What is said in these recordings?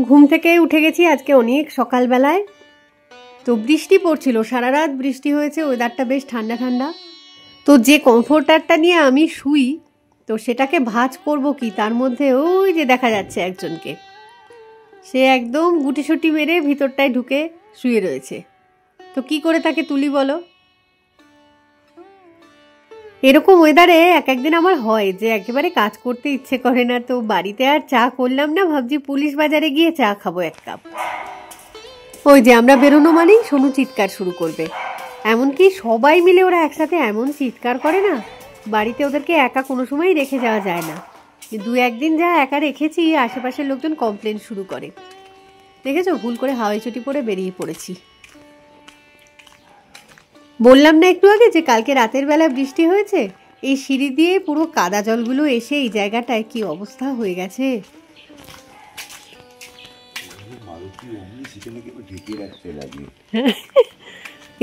ঘুম থেকে উঠে গেছি আজকে অনেক সকালবেলায়। তো বৃষ্টি পড়ছিল, সারা রাত বৃষ্টি হয়েছে, ওয়েদারটা বেশ ঠান্ডা ঠান্ডা। তো যে কমফোর্টারটা নিয়ে আমি শুই, তো সেটাকে ভাঁজ করব কি, তার মধ্যে ওই যে দেখা যাচ্ছে একজনকে, সে একদম গুটিসুটি মেরে ভিতরটায় ঢুকে শুয়ে রয়েছে। তো কি করে তাকে তুলি বলো? এরকম ওয়েদারে এক একদিন আমার হয় যে একেবারে কাজ করতে ইচ্ছে করে না, তো বাড়িতে আর চা করলাম না, ভাবছি পুলিশ বাজারে গিয়ে চা খাবো এক কাপ। ওই যে আমরা বেরোনো মানেই সোনু চিৎকার শুরু করবে, এমনকি সবাই মিলে ওরা একসাথে এমন চিৎকার করে না, বাড়িতে ওদেরকে একা কোনো সময় রেখে যাওয়া যায় না। দু একদিন যা একা রেখেছি, আশেপাশের লোকজন কমপ্লেন শুরু করে। দেখেছো, ভুল করে হাওয়াই চটি পরে বেরিয়ে পড়েছি। বললাম না একটু আগে যে কালকে রাতের বেলা বৃষ্টি হয়েছে, এই সিঁড়ি দিয়ে পুরো কাদা জলগুলো এসে এই জায়গাটায় কি অবস্থা হয়ে গেছে।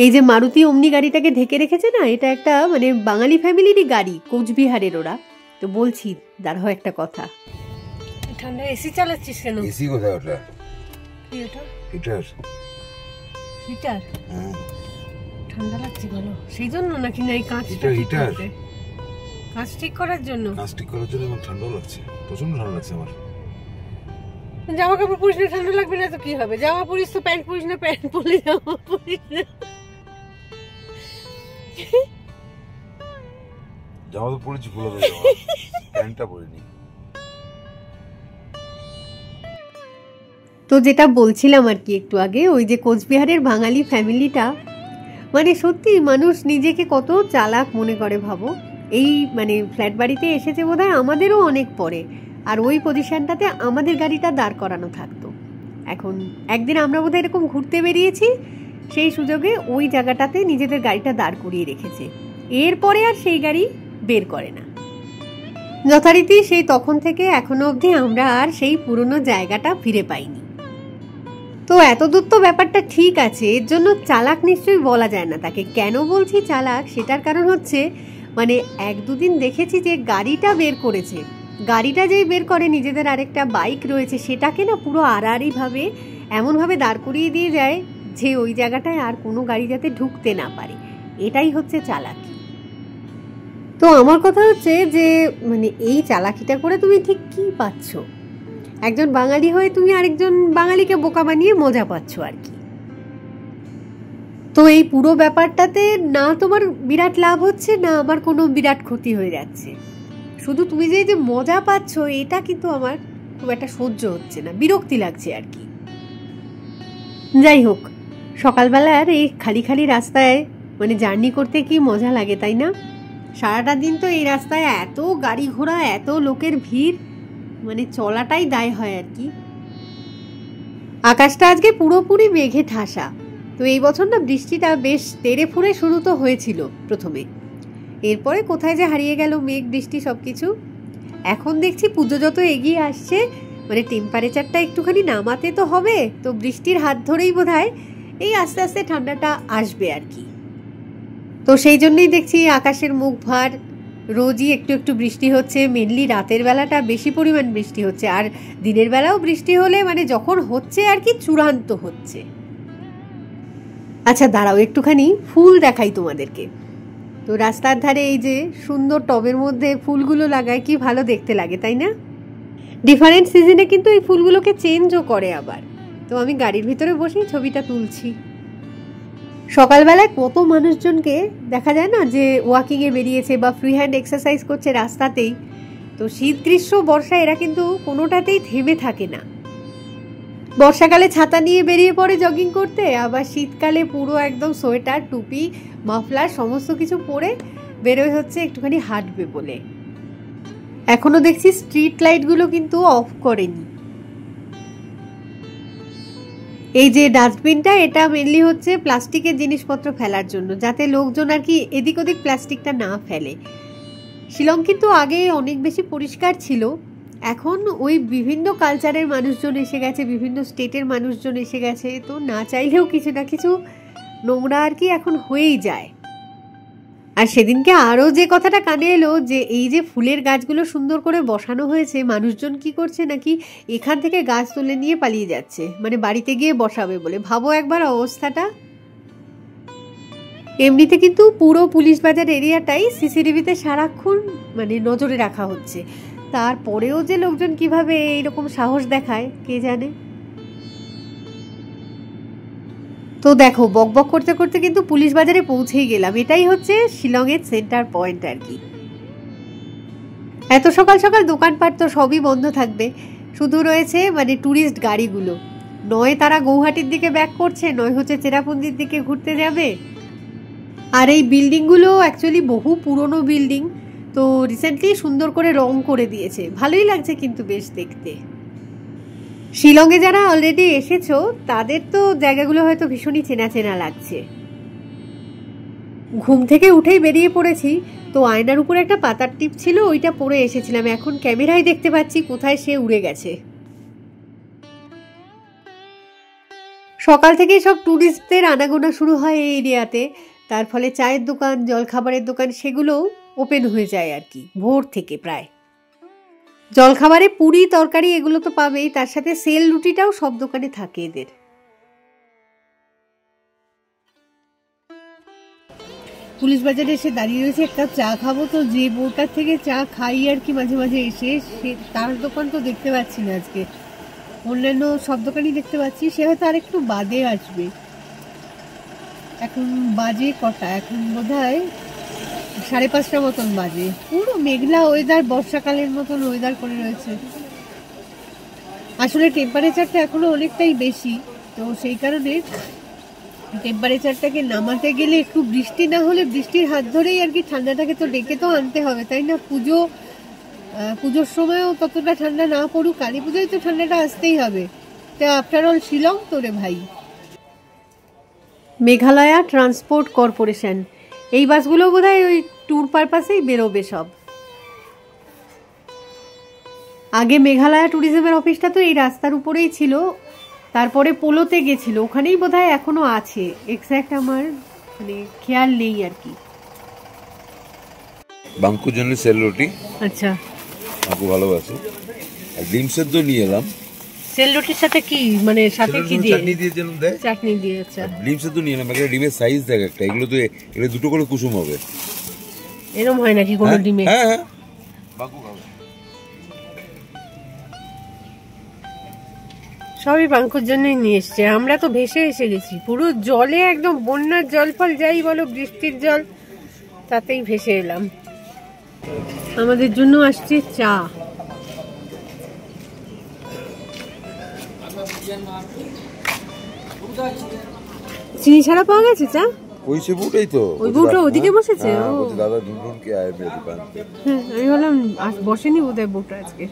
এই যে মারুতি অমনি গাড়িটাকে ঢেকে রেখেছে না, এটা একটা মানে বাঙালি ফ্যামিলিরই গাড়ি, কোচবিহারের ওরা। তো বলছি দাঁড়াও একটা কথা, ঠান্ডা এসি চালাচ্ছিস কেন? এসি কোথায় ওটা? কি ওটা? হিটার। হিটার? হ্যাঁ। ঠান্ডা লাগছে ভালো, সেই জন্য নাকি? না, এই কাঁচটা হিটার, কাঁচ ঠিক করার জন্য। কাঁচ ঠিক করার জন্য আমার ঠান্ডা লাগছে, প্রচন্ড ঠান্ডা লাগছে আমার। জামা কাপড় পরিস না, ঠান্ডা লাগবে না তো কি হবে? জামা পরিস তো, প্যান্ট পরিস না, প্যান্ট পরলে জামা পরিস না। জামা তো পরেছি, ভুলে গেছি, প্যান্টটা পরিনি। তো যেটা বলছিলাম আর কি একটু আগে, ওই যে কোচবিহারের বাঙালি ফ্যামিলিটা, মানে সত্যি মানুষ নিজেকে কত চালাক মনে করে ভাবো। এই মানে ফ্ল্যাট বাড়িতে এসেছে বোধহয় আমাদেরও অনেক পরে, আর ওই পজিশনটাতে আমাদের গাড়িটা দাঁড় করানো থাকতো। এখন একদিন আমরা বোধহয় এরকম ঘুরতে বেরিয়েছি, সেই সুযোগে ওই জায়গাটাতে নিজেদের গাড়িটা দাঁড় করিয়ে রেখেছে, এরপরে আর সেই গাড়ি বের করে না। যথারীতি সেই তখন থেকে এখনো অবধি আমরা আর সেই পুরনো জায়গাটা ফিরে পাইনি। তো এতদূর তো ব্যাপারটা ঠিক আছে, এর জন্য চালাক নিশ্চয়ই বলা যায় না তাকে। কেন বলছি চালাক, সেটার কারণ হচ্ছে মানে এক দুদিন দেখেছি যে গাড়িটা বের করেছে, গাড়িটা যেই বের করে নিজেদের আরেকটা বাইক রয়েছে, সেটাকে না পুরো আড়াআড়িভাবে এমনভাবে দাঁড় করিয়ে দিয়ে যায় যে ওই জায়গাটায় আর কোনো গাড়ি যাতে ঢুকতে না পারে। এটাই হচ্ছে চালাকি। তো আমার কথা হচ্ছে যে মানে এই চালাকিটা করে তুমি ঠিক কি পাচ্ছ? একজন বাঙালি হয়ে তুমি আরেকজন বাঙালিকে বোকা বানিয়ে মজা পাচ্ছ আর কি। তো এই পুরো ব্যাপারটাতে না তোমার বিরাট লাভ হচ্ছে, না আমার কোনো বিরাট ক্ষতি হয়ে যাচ্ছে, শুধু তুমি যে মজা পাচ্ছ, এটা কিন্তু আমার খুব একটা সহ্য হচ্ছে না, বিরক্তি লাগছে আর কি। যাই হোক, সকালবেলার এই খালি খালি রাস্তায় মানে জার্নি করতে কি মজা লাগে, তাই না? সারাটা দিন তো এই রাস্তায় এত গাড়ি ঘোড়া, এত লোকের ভিড়, মানে চলাটাই দায় হয় আর কি। আকাশটা আজকে পুরোপুরি মেঘে ঠাসা। তো এই বছর না বৃষ্টিটা বেশ তেড়ে ফুঁড়ে শুরু তো হয়েছিল প্রথমে, এরপরে কোথায় যে হারিয়ে গেল মেঘ বৃষ্টি সবকিছু। এখন দেখছি পুজো যত এগিয়ে আসছে, মানে টেম্পারেচারটা একটুখানি নামাতে তো হবে, তো বৃষ্টির হাত ধরেই বোধহয় এই আস্তে আস্তে ঠান্ডাটা আসবে আর কি। তো সেই জন্যই দেখছি আকাশের মুখ ভার, রোজই একটু একটু বৃষ্টি হচ্ছে, মেনলি রাতের বেলাটা বেশি পরিমাণ বৃষ্টি হচ্ছে, আর দিনের বেলাও বৃষ্টি হলে মানে যখন হচ্ছে আর কি চূড়ান্ত হচ্ছে। আচ্ছা দাঁড়াও একটুখানি ফুল দেখাই তোমাদেরকে। তো রাস্তার ধারে এই যে সুন্দর টবের মধ্যে ফুলগুলো লাগায়, কি ভালো দেখতে লাগে তাই না? ডিফারেন্ট সিজনে কিন্তু এই ফুলগুলোকে চেঞ্জও করে আবার। তো আমি গাড়ির ভিতরে বসেই ছবিটা তুলছি। সকালবেলায় কত মানুষজনকে দেখা যায় না যে ওয়াকিংয়ে বেরিয়েছে বা ফ্রি হ্যান্ড এক্সারসাইজ করছে রাস্তাতেই। তো শীত গ্রীষ্ম বর্ষা এরা কিন্তু কোনোটাতেই থেমে থাকে না। বর্ষাকালে ছাতা নিয়ে বেরিয়ে পড়ে জগিং করতে, আবার শীতকালে পুরো একদম সোয়েটার টুপি মাফলার সমস্ত কিছু পরে বেরোয় হচ্ছে একটুখানি হাঁটবে বলে। এখনো দেখছি স্ট্রিট লাইটগুলো কিন্তু অফ করেনি। এই যে ডাস্টবিনটা, এটা মেনলি হচ্ছে প্লাস্টিকের জিনিসপত্র ফেলার জন্য, যাতে লোকজন আর কি এদিক ওদিক প্লাস্টিকটা না ফেলে। শিলং কিন্তু আগে অনেক বেশি পরিষ্কার ছিল, এখন ওই বিভিন্ন কালচারের মানুষজন এসে গেছে, বিভিন্ন স্টেটের মানুষজন এসে গেছে, তো না চাইলেও কিছু না কিছু নোংরা আর কি এখন হয়েই যায়। আর সেদিনকে আরও যে কথাটা কানে এলো, যে এই যে ফুলের গাছগুলো সুন্দর করে বসানো হয়েছে, মানুষজন কি করছে নাকি এখান থেকে গাছ তুলে নিয়ে পালিয়ে যাচ্ছে, মানে বাড়িতে গিয়ে বসাবে বলে। ভাবো একবার অবস্থাটা। এমনিতে কিন্তু পুরো পুলিশ বাজার এরিয়াটাই সিসিটিভিতে সারাক্ষণ মানে নজরে রাখা হচ্ছে, তারপরেও যে লোকজন কিভাবে এইরকম সাহস দেখায় কে জানে। তো দেখো, বকবক করতে করতে কিন্তু পুলিশ বাজারে পৌঁছেই গেলাম। এটাই হচ্ছে শিলংয়ের সেন্টার পয়েন্ট আর কি। এত সকাল সকাল দোকানপাট তো সবই বন্ধ থাকবে, শুধু রয়েছে মানে ট্যুরিস্ট গাড়িগুলো। নয় তারা গৌহাটির দিকে ব্যাক করছে, নয় হচ্ছে চেরাপুঞ্জির দিকে ঘুরতে যাবে। আর এই বিল্ডিংগুলো অ্যাকচুয়ালি বহু পুরনো বিল্ডিং, তো রিসেন্টলি সুন্দর করে রং করে দিয়েছে, ভালোই লাগছে কিন্তু বেশ দেখতে। শিলংয়ে যারা অলরেডি এসেছো তাদের তো জায়গাগুলো হয়তো ভীষণই চেনা চেনা লাগছে। ঘুম থেকে উঠেই বেরিয়ে পড়েছি, তো আয়নার উপরে একটা পাতার টিপ ছিল, ওইটা পরে এসেছিলাম। এখন ক্যামেরায় দেখতে পাচ্ছি কোথায় সে উড়ে গেছে। সকাল থেকেই সব ট্যুরিস্টদের আনাগোনা শুরু হয় এই এরিয়াতে, তার ফলে চায়ের দোকান, জলখাবারের দোকান সেগুলোও ওপেন হয়ে যায় আর কি ভোর থেকে। প্রায় জলখাবারে পুরি তরকারি এগুলো তো পাবেই, তার সাথে সেল রুটিটাও সব দোকানে থাকে এদের। পুলিশ বাজারে এসে দাঁড়িয়ে রয়েছে, এক কাপ চা খাবো। তো যে বউটার থেকে চা খাই আর কি মাঝে মাঝে এসে, তার দোকান তো দেখতে পাচ্ছি না আজকে, অন্যান্য সব দোকানই দেখতে পাচ্ছি। সে হয়তো আর একটু বাদে আসবে। এখন বাজে কটা? এখন বোধহয় 5:30 মতন বাজে। পুরো মেঘলা ওয়েদার, বর্ষাকালের মতন ওয়েদার করে রয়েছে। আসলে টেম্পারেচারটা এখনো অনেকটাই বেশি, তো সেই কারণে টেম্পারেচারটাকে নামাতে গেলে একটু বৃষ্টি না হলে, বৃষ্টির হাত ধরেই আর কি ঠান্ডাটাকে তো ডেকে তো আনতে হবে, তাই না? পুজোর সময়ও ততটা ঠান্ডা না পড়ুক, কালী পুজোয় তো ঠান্ডাটা আসতেই হবে। তো আফটার অল শিলং তো রে ভাই। মেঘালয়া ট্রান্সপোর্ট কর্পোরেশন, এই বাসগুলো বোধহয় ওই ট্যুর পারপাসেই বেরোবে সব। আগে মেঘালয়া ট্যুরিজমের অফিসটা তো এই রাস্তার উপরেই ছিল, তারপরে পোলোতে গেছিল, ওখানেই বোধহয় এখনো আছে, এক্স্যাক্ট আমার মানে খেয়াল নেই আর কি। বাঙ্কুর জন্য সেল রুটি, আচ্ছা, বাঙ্কু ভালোবাসে। আর ডিম সেদ্ধ নিয়ে এলাম। সেল রুটির সাথে কি মানে সাথে কি দিয়ে? চাটনি দিয়ে যেন দেয়, চাটনি দিয়ে। আচ্ছা, ডিম সেদ্ধ নিয়ে এলাম। একটা ডিমের সাইজ দেখ একটা, এগুলো তো এগুলো দুটো করে কুসুম হবে। এরকম হয় নাকি কোনো ডিমে? হ্যাঁ হ্যাঁ, বাঙ্কু খাবে। সবই বাঙ্কুর জন্যই নিয়ে এসছে। আমরা তো ভেসে এসে গেছি পুরো জলে, একদম বন্যার জল ফল যাই বলো, বৃষ্টির জল, তাতেই ভেসে এলাম। আমাদের জন্য আসছে চা। চিনি ছাড়া পাওয়া গেছে চা? ওই সে বউটাই তো, ওই বউটা ওদিকে বসেছে। দাদা ঢুনঢুন কে আয় মেরে দোকান। আমি বললাম বসেনি বোধহয় বউটা আজকে।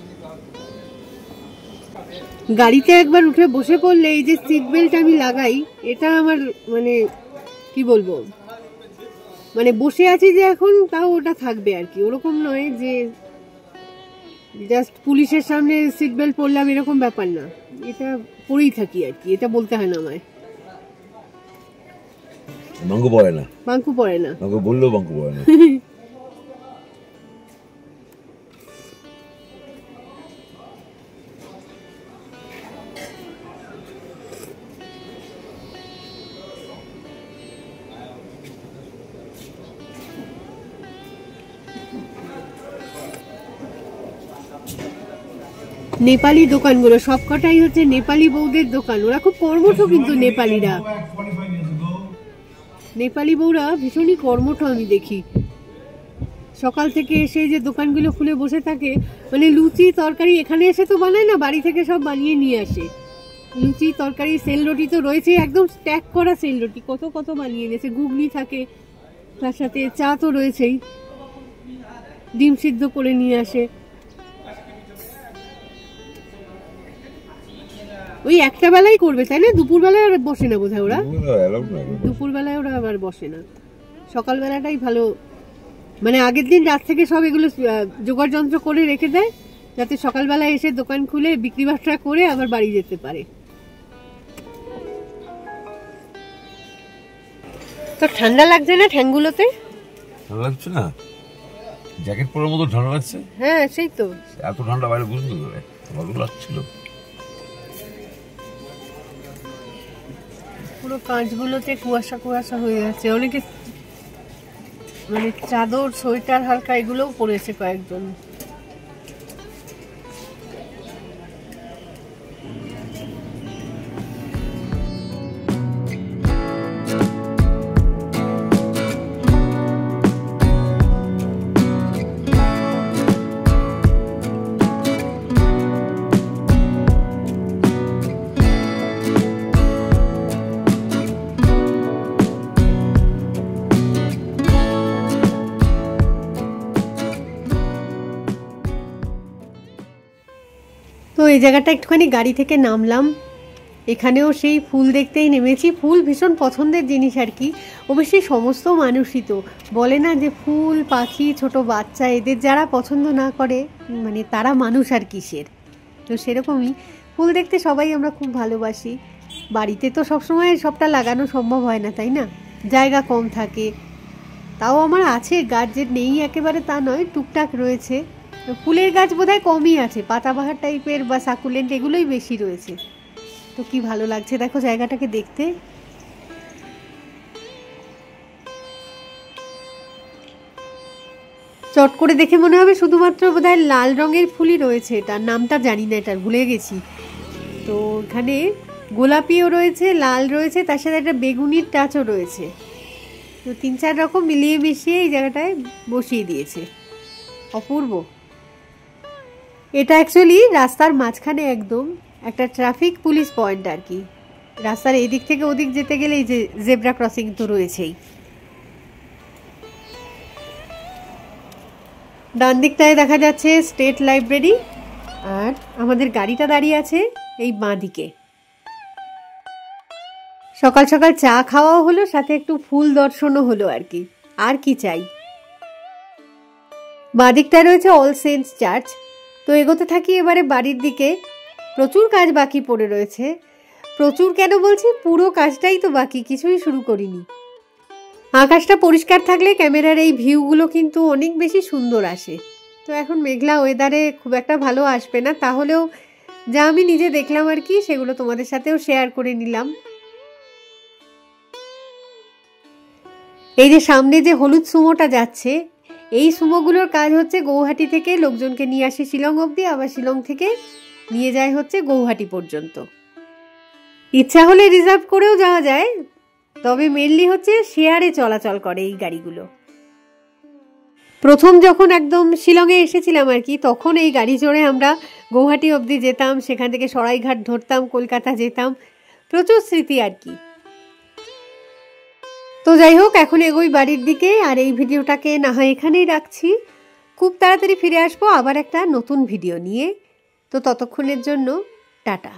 গাড়িতে একবার উঠে বসে পড়লে এই যে সিট বেল্ট আমি লাগাই, এটা আমার মানে কি বলবো, মানে বসে আছি যে এখন, তাও ওটা থাকবে আর কি। ওরকম নয় যে জাস্ট পুলিশের সামনে সিট বেল্ট পরলাম, এরকম ব্যাপার না, এটা পরেই থাকি আর কি। এটা বলতে হয় না আমায়। বাঙ্কু পড়ে না, বাঙ্কু পড়ে না, বাঙ্কু বললেও বাঙ্কু পড়ে না। নেপালি দোকানগুলো সবকটাই হচ্ছে নেপালি বউদের দোকান। ওরা খুব কর্মঠ কিন্তু নেপালিরা, নেপালি বউরা ভীষণই কর্মঠ আমি দেখি। সকাল থেকে এসে যে দোকানগুলো খুলে বসে থাকে, মানে লুচি তরকারি এখানে এসে তো বানায় না, বাড়ি থেকে সব বানিয়ে নিয়ে আসে। লুচি তরকারি, সেল রুটি তো রয়েছে, একদম স্ট্যাক করা সেল রুটি, কত কত বানিয়ে এনেছে। ঘুগনি থাকে, তার সাথে চা তো রয়েছেই, ডিম সিদ্ধ করে নিয়ে আসে। ওই একটা বেলাই করবে তাই না? দুপুর বেলায় আর বসে না বোধহয় ওরা, দুপুর বেলায় ওরা আবার বসে না, সকাল বেলাটাই ভালো। মানে আগের দিন রাত থেকে সব এগুলো জোগাড় যন্ত্র করে রেখে দেয়, যাতে সকালবেলায় এসে দোকান খুলে বিক্রি বাট্টা করে আবার বাড়ি যেতে পারে। তো ঠান্ডা লাগছে না ঠ্যাংগুলোতে? ঠান্ডা লাগছে না? জ্যাকেট পরার মতো ঠান্ডা লাগছে? হ্যাঁ সেই তো। এত ঠান্ডা বাইরে বুঝলি করে ভালো লাগছিল। পুরো কাঁচগুলোতে কুয়াশা কুয়াশা হয়ে যাচ্ছে। অনেকে মানে চাদর সোয়েটার হালকা এগুলোও পরেছে কয়েকজন। তো এই জায়গাটা একটুখানি গাড়ি থেকে নামলাম, এখানেও সেই ফুল দেখতেই নেমেছি। ফুল ভীষণ পছন্দের জিনিস আর কি। অবশ্যই সমস্ত মানুষই তো বলে না যে ফুল পাখি ছোট বাচ্চা এদের যারা পছন্দ না করে মানে তারা মানুষ আর কিসের। তো সেরকমই ফুল দেখতে সবাই আমরা খুব ভালোবাসি। বাড়িতে তো সবসময় সবটা লাগানো সম্ভব হয় না, তাই না? জায়গা কম থাকে। তাও আমার আছে গাছ, যে নেই একেবারে তা নয়, টুকটাক রয়েছে। ফুলের গাছ বোধহয় কমই আছে, পাতাবাহার টাইপের বা সাকুলেন্ট এগুলোই বেশি রয়েছে। তো কি ভালো লাগছে দেখো জায়গাটাকে দেখতে। চট করে দেখে মনে হবে শুধুমাত্র বোধহয় লাল রঙের ফুলই রয়েছে, এটার নামটা জানি না, এটার ভুলে গেছি। তো এখানে গোলাপিও রয়েছে, লাল রয়েছে, তার সাথে একটা বেগুনির টাচও রয়েছে। তো 3-4 রকম মিলিয়ে মিশিয়ে এই জায়গাটায় বসিয়ে দিয়েছে। অপূর্ব। এটা অ্যাকচুয়ালি রাস্তার মাঝখানে একদম একটা ট্রাফিক পুলিশ পয়েন্ট আর কি। রাস্তার এদিক থেকে ওদিক যেতে গেলে এই যে জেব্রা ক্রসিং তো রয়েছেই। ডান দিকটায় দেখা যাচ্ছে স্টেট লাইব্রেরি, আর আমাদের গাড়িটা দাঁড়িয়ে আছে এই বাঁ দিকে। সকাল সকাল চা খাওয়াও হলো, সাথে একটু ফুল দর্শনও হলো আর কি। আর কি চাই। বাঁ দিকটায় রয়েছে অল সেন্টস চার্চ। তো এগোতে থাকি এবারে বাড়ির দিকে। প্রচুর কাজ বাকি পড়ে রয়েছে। প্রচুর কেন বলছি, পুরো কাজটাই তো বাকি, কিছুই শুরু করিনি। আকাশটা পরিষ্কার থাকলে ক্যামেরার এই ভিউগুলো কিন্তু অনেক বেশি সুন্দর আসে। তো এখন মেঘলা ওয়েদারে খুব একটা ভালো আসবে না, তাহলেও যা আমি নিজে দেখলাম আর কি সেগুলো তোমাদের সাথেও শেয়ার করে নিলাম। এই যে সামনে যে হলুদ সুমোটা যাচ্ছে, এই সুমোগুলোর কাজ হচ্ছে গৌহাটি থেকে লোকজনকে নিয়ে আসে শিলং অবধি, আবার শিলং থেকে নিয়ে যায় হচ্ছে গৌহাটি পর্যন্ত। ইচ্ছা হলে রিজার্ভ করেও যাওয়া যায়, তবে মেনলি হচ্ছে শেয়ারে চলাচল করে এই গাড়িগুলো। প্রথম যখন একদম শিলংয়ে এসেছিলাম আর কি, তখন এই গাড়ি চড়ে আমরা গৌহাটি অবধি যেতাম, সেখান থেকে সরাইঘাট ধরতাম, কলকাতা যেতাম। প্রচুর স্মৃতি আর কি। তো যাই হোক, এখন এগোই বাড়ির দিকে, আর এই ভিডিওটাকে না হয় এখানেই রাখছি। খুব তাড়াতাড়ি ফিরে আসবো আবার একটা নতুন ভিডিও নিয়ে। তো ততক্ষণের জন্য টাটা।